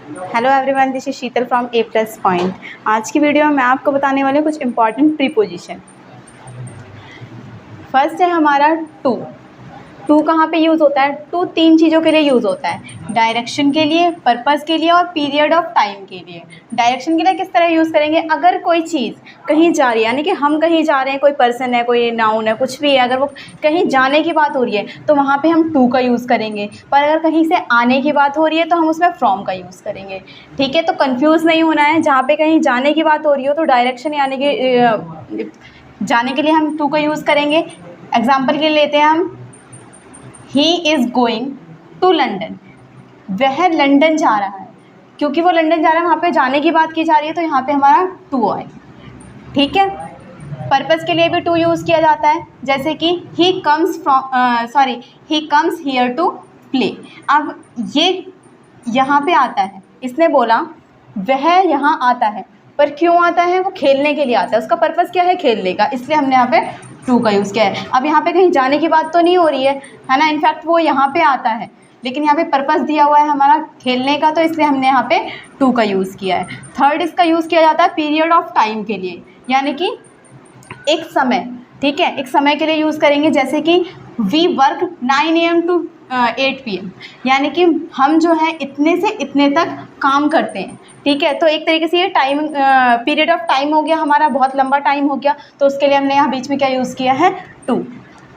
Hello everyone, this is Sheetal from A plus point. आज की video में मैं आपको बताने वाली हूँ कुछ इंपॉर्टेंट प्रीपोजिशन। फर्स्ट है हमारा टू। टू कहाँ पे यूज़ होता है? टू तीन चीज़ों के लिए यूज़ होता है, डायरेक्शन के लिए, पर्पस के लिए और पीरियड ऑफ टाइम के लिए। डायरेक्शन के लिए किस तरह यूज़ करेंगे? अगर कोई चीज़ कहीं जा रही है, यानी कि हम कहीं जा रहे हैं, कोई पर्सन है, कोई नाउन है, कुछ भी है, अगर वो कहीं जाने की बात हो रही है तो वहाँ पे हम टू का यूज़ करेंगे। पर अगर कहीं से आने की बात हो रही है तो हम उसमें फ्रॉम का यूज़ करेंगे। ठीक है, तो कन्फ्यूज़ नहीं होना है। जहाँ पे कहीं जाने की बात हो रही हो तो डायरेक्शन यानी कि जाने के लिए हम टू का यूज़ करेंगे। एग्जाम्पल के लिए लेते हैं हम, he is going to London. वह लंदन जा रहा है। क्योंकि वो लंदन जा रहा है, वहाँ पे जाने की बात की जा रही है, तो यहाँ पे हमारा टू आएगा। ठीक है, पर्पस के लिए भी टू यूज़ किया जाता है, जैसे कि he comes here to play. अब ये यहाँ पे आता है, इसने बोला वह यहाँ आता है, पर क्यों आता है? वो खेलने के लिए आता है। उसका पर्पस क्या है? खेलने का, इसलिए हमने यहाँ पे टू का यूज़ किया है। अब यहाँ पे कहीं जाने की बात तो नहीं हो रही है ना? इनफैक्ट वो यहाँ पे आता है, लेकिन यहाँ पे पर्पस दिया हुआ है हमारा खेलने का, तो इसलिए हमने यहाँ पे टू का यूज़ किया है। थर्ड इसका यूज़ किया जाता है पीरियड ऑफ टाइम के लिए, यानी कि एक समय। ठीक है, एक समय के लिए यूज़ करेंगे, जैसे कि we work 9 AM to 8 PM, यानी कि हम जो है इतने से इतने तक काम करते हैं। ठीक है, तो एक तरीके से ये टाइम पीरियड ऑफ टाइम हो गया हमारा, बहुत लंबा टाइम हो गया, तो उसके लिए हमने यहाँ बीच में क्या यूज़ किया है? टू।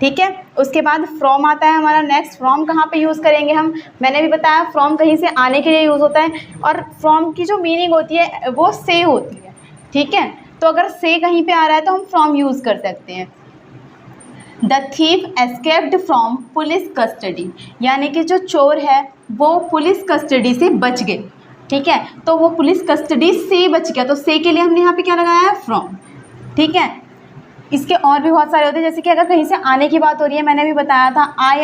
ठीक है, उसके बाद फ्रॉम आता है हमारा नेक्स्ट। फ्रॉम कहाँ पे यूज़ करेंगे हम? मैंने भी बताया, फ्रॉम कहीं से आने के लिए यूज़ होता है, और फ्रॉम की जो मीनिंग होती है वो से होती है। ठीक है, तो अगर से कहीं पे आ रहा है तो हम फ्रॉम यूज़ कर सकते हैं। The thief escaped from police custody, यानी कि जो चोर है वो पुलिस कस्टडी से बच गए। ठीक है, तो वो पुलिस कस्टडी से बच गया, तो से के लिए हमने यहाँ पे क्या लगाया है? फ्रॉम। ठीक है, इसके और भी बहुत सारे होते हैं, जैसे कि अगर कहीं से आने की बात हो रही है, मैंने भी बताया था, I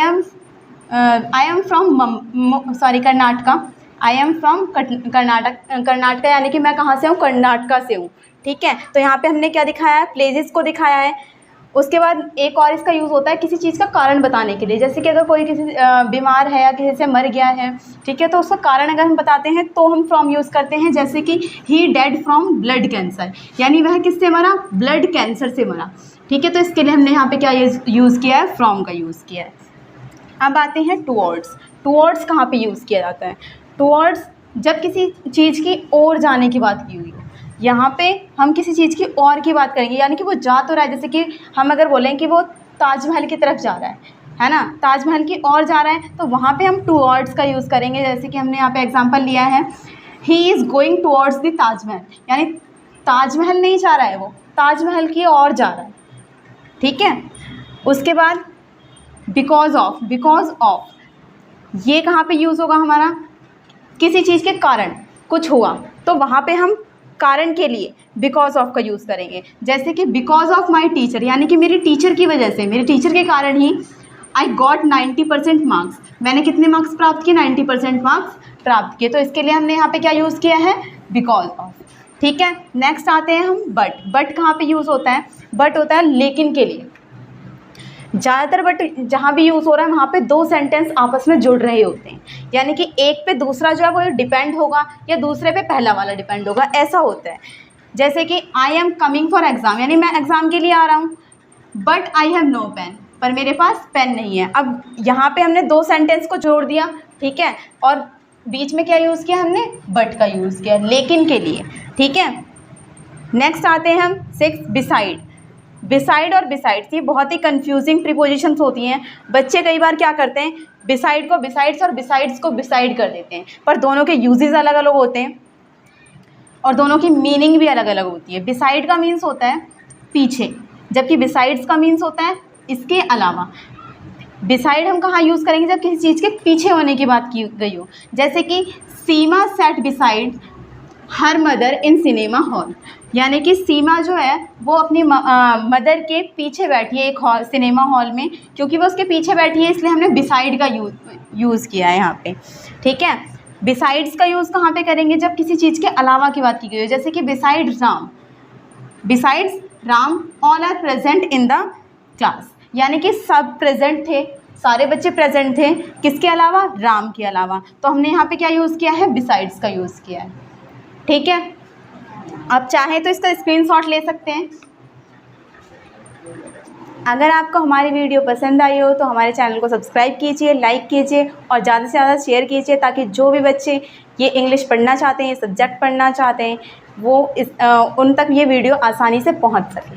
am from Karnataka. I am from Karnataka, यानी कि मैं कहाँ से हूँ? कर्नाटका से हूँ। ठीक है, तो यहाँ पे हमने क्या दिखाया है? प्लेसेस को दिखाया है। उसके बाद एक और इसका यूज़ होता है किसी चीज़ का कारण बताने के लिए, जैसे कि अगर कोई किसी बीमार है या किसी से मर गया है, ठीक है, तो उसका कारण अगर हम बताते हैं तो हम फ्रॉम यूज़ करते हैं, जैसे कि ही डेड फ्रॉम ब्लड कैंसर, यानी वह किससे मरा? ब्लड कैंसर से मरा। ठीक है, तो इसके लिए हमने यहाँ पे क्या यूज़ किया है? फ्रॉम का यूज़ किया है। अब आते हैं टुवर्ड्स। टुवर्ड्स कहाँ पे यूज़ किया जाता है? टुवर्ड्स जब किसी चीज़ की ओर जाने की बात की हुई हो, यहाँ पे हम किसी चीज़ की और की बात करेंगे, यानी कि वो जा तो रहा है, जैसे कि हम अगर बोलें कि वो ताजमहल की तरफ जा रहा है ना, ताजमहल की ओर जा रहा है, तो वहाँ पे हम टुवर्ड्स का यूज़ करेंगे। जैसे कि हमने यहाँ पे एग्जांपल लिया है, ही is going towards the Taj Mahal, यानी ताजमहल नहीं जा रहा है, वो ताजमहल की ओर जा रहा है। ठीक है, उसके बाद बिकॉज ऑफ, ये कहाँ पे यूज़ होगा हमारा? किसी चीज़ के कारण कुछ हुआ तो वहाँ पे हम कारण के लिए बिकॉज ऑफ का यूज़ करेंगे, जैसे कि बिकॉज ऑफ माई टीचर, यानी कि मेरी टीचर की वजह से, मेरे टीचर के कारण ही आई गॉट 90% मार्क्स, मैंने कितने मार्क्स प्राप्त किए? 90% मार्क्स प्राप्त किए, तो इसके लिए हमने यहाँ पे क्या यूज़ किया है? Because of. ठीक है, नेक्स्ट आते हैं हम बट कहाँ पे यूज़ होता है? बट होता है लेकिन के लिए। ज़्यादातर बट जहाँ भी यूज़ हो रहा है वहाँ पे दो सेंटेंस आपस में जुड़ रहे होते हैं, यानी कि एक पे दूसरा जो है वो डिपेंड होगा या दूसरे पे पहला वाला डिपेंड होगा, ऐसा होता है। जैसे कि I am coming for exam, यानी मैं एग्ज़ाम के लिए आ रहा हूँ, but I have no pen, पर मेरे पास पेन नहीं है। अब यहाँ पे हमने दो सेंटेंस को जोड़ दिया, ठीक है, और बीच में क्या यूज़ किया हमने? बट का यूज़ किया, लेकिन के लिए। ठीक है, नेक्स्ट आते हैं हम 6, बिसाइड। बिसाइड और बिसाइड्स, ये बहुत ही कंफ्यूजिंग प्रीपोजिशंस होती हैं। बच्चे कई बार क्या करते हैं? बिसाइड को बिसाइड्स और बिसाइड्स को बिसाइड कर देते हैं, पर दोनों के यूजेस अलग अलग होते हैं और दोनों की मीनिंग भी अलग अलग होती है। बिसाइड का मीन्स होता है पीछे, जबकि बिसाइड्स का मीन्स होता है इसके अलावा। बिसाइड हम कहाँ यूज़ करेंगे? जब किसी चीज़ के पीछे होने की बात की गई हो, जैसे कि Seema sat beside her mother in cinema hall, यानी कि सीमा जो है वो अपनी मदर के पीछे बैठी है एक सिनेमा हॉल में, क्योंकि वो उसके पीछे बैठी है, इसलिए हमने बिसाइड का यूज़ किया है यहाँ पे। ठीक है, बिसाइड्स का यूज़ कहाँ पे करेंगे? जब किसी चीज़ के अलावा की बात की गई हो, जैसे कि besides Ram all are present in the class, यानी कि सब प्रेजेंट थे सारे बच्चे प्रेजेंट थे, किसके अलावा? राम के अलावा। तो हमने यहाँ पे क्या यूज़ किया है? बिसाइड्स का यूज़ किया है। ठीक है, आप चाहें तो इसका स्क्रीनशॉट ले सकते हैं। अगर आपको हमारी वीडियो पसंद आई हो तो हमारे चैनल को सब्सक्राइब कीजिए, लाइक कीजिए और ज़्यादा से ज़्यादा शेयर कीजिए, ताकि जो भी बच्चे ये इंग्लिश पढ़ना चाहते हैं, ये सब्जेक्ट पढ़ना चाहते हैं, वो उन तक ये वीडियो आसानी से पहुंच सके।